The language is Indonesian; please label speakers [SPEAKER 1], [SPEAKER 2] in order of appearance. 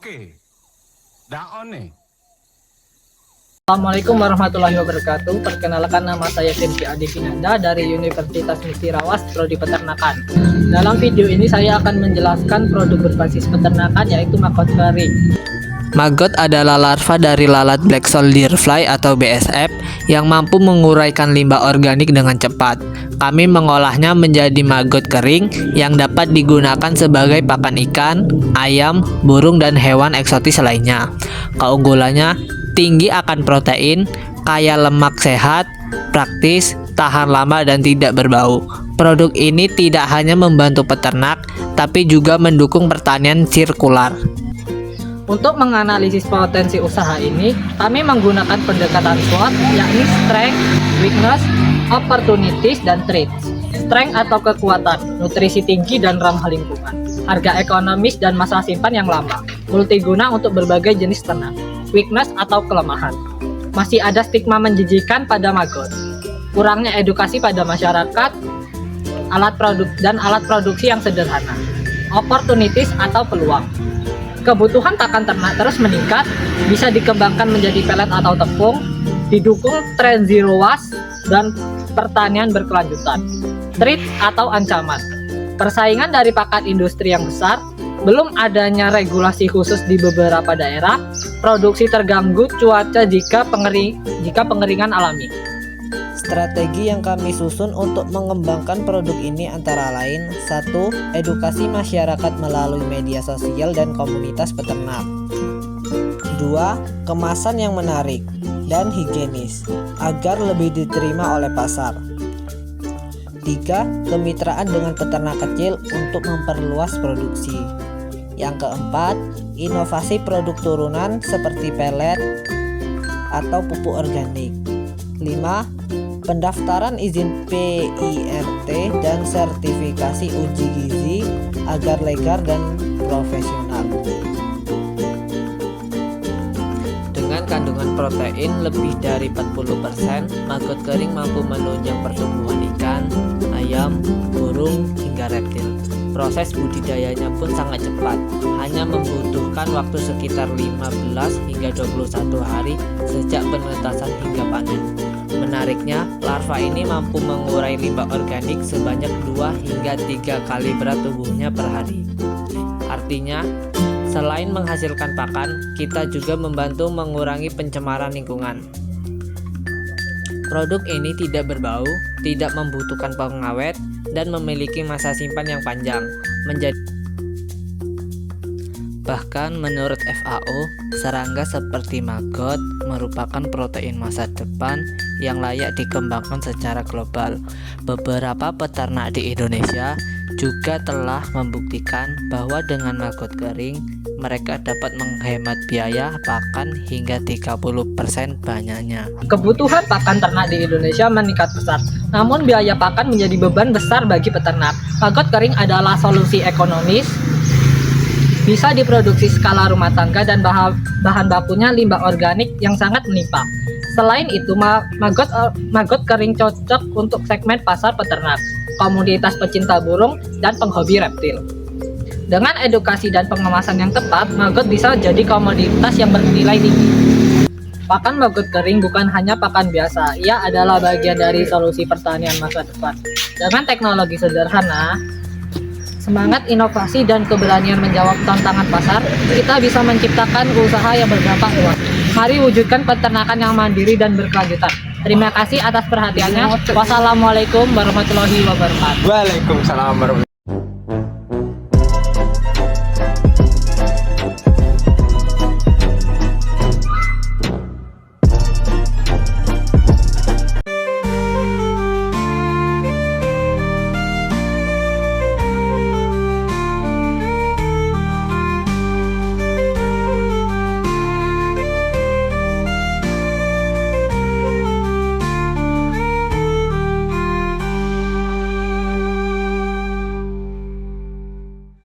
[SPEAKER 1] Okey. Dah on ni.
[SPEAKER 2] Assalamualaikum warahmatullahi wabarakatuh. Perkenalkan, nama saya Timki Adi Finanda dari Universitas Mesti Rawas, Prodi Peternakan. Dalam video ini saya akan menjelaskan produk berbasis peternakan, yaitu maggot kering.
[SPEAKER 3] Maggot adalah larva dari lalat Black Soldier Fly atau BSF yang mampu menguraikan limbah organik dengan cepat. Kami mengolahnya menjadi maggot kering yang dapat digunakan sebagai pakan ikan, ayam, burung, dan hewan eksotis lainnya. Keunggulannya tinggi akan protein, kaya lemak sehat, praktis, tahan lama, dan tidak berbau. Produk ini tidak hanya membantu peternak, tapi juga mendukung pertanian sirkular.
[SPEAKER 2] Untuk menganalisis potensi usaha ini, kami menggunakan pendekatan SWOT, yakni Strength, Weakness, Opportunities, dan Threats. Strength atau kekuatan, nutrisi tinggi dan ramah lingkungan, harga ekonomis dan masa simpan yang lama, multiguna untuk berbagai jenis ternak. Weakness atau kelemahan, masih ada stigma menjijikan pada maggot, kurangnya edukasi pada masyarakat, alat produksi yang sederhana. Opportunities atau peluang, kebutuhan pakan ternak terus meningkat, bisa dikembangkan menjadi pelet atau tepung, didukung tren zero waste dan pertanian berkelanjutan. Threat atau ancaman, persaingan dari pakan industri yang besar, belum adanya regulasi khusus di beberapa daerah, produksi terganggu cuaca jika pengeringan alami.
[SPEAKER 3] Strategi yang kami susun untuk mengembangkan produk ini antara lain: 1. Edukasi masyarakat melalui media sosial dan komunitas peternak. 2. Kemasan yang menarik dan higienis agar lebih diterima oleh pasar. 3. Kemitraan dengan peternak kecil untuk memperluas produksi. Yang keempat, inovasi produk turunan seperti pelet atau pupuk organik. 5. Pendaftaran izin PIRT dan sertifikasi uji gizi agar legal dan profesional. Dengan kandungan protein lebih dari 40%, maggot kering mampu menunjang pertumbuhan ikan, ayam, burung, hingga reptil. Proses budidayanya pun sangat cepat, hanya membutuhkan waktu sekitar 15 hingga 21 hari sejak penetasan hingga panen. Menariknya, larva ini mampu mengurai limbah organik sebanyak 2 hingga 3 kali berat tubuhnya per hari. Artinya, selain menghasilkan pakan, kita juga membantu mengurangi pencemaran lingkungan. Produk ini tidak berbau, tidak membutuhkan pengawet, dan memiliki masa simpan yang panjang. Bahkan menurut FAO, serangga seperti maggot merupakan protein masa depan yang layak dikembangkan secara global. Beberapa peternak di Indonesia juga telah membuktikan bahwa dengan maggot kering, mereka dapat menghemat biaya pakan hingga 30% banyaknya.
[SPEAKER 2] Kebutuhan pakan ternak di Indonesia meningkat pesat, namun biaya pakan menjadi beban besar bagi peternak. Maggot kering adalah solusi ekonomis, bisa diproduksi skala rumah tangga, dan bahan bakunya limbah organik yang sangat melimpah. Selain itu, maggot kering cocok untuk segmen pasar peternak, komunitas pecinta burung, dan penghobi reptil. Dengan edukasi dan pengemasan yang tepat, maggot bisa jadi komoditas yang bernilai tinggi. Pakan maggot kering bukan hanya pakan biasa, ia adalah bagian dari solusi pertanian masa depan. Dengan teknologi sederhana, semangat inovasi, dan keberanian menjawab tantangan pasar, kita bisa menciptakan usaha yang berdampak luas. Mari wujudkan peternakan yang mandiri dan berkelanjutan. Terima kasih atas perhatiannya. Wassalamualaikum warahmatullahi wabarakatuh.
[SPEAKER 1] Waalaikumsalam warahmatullahi wabarakatuh.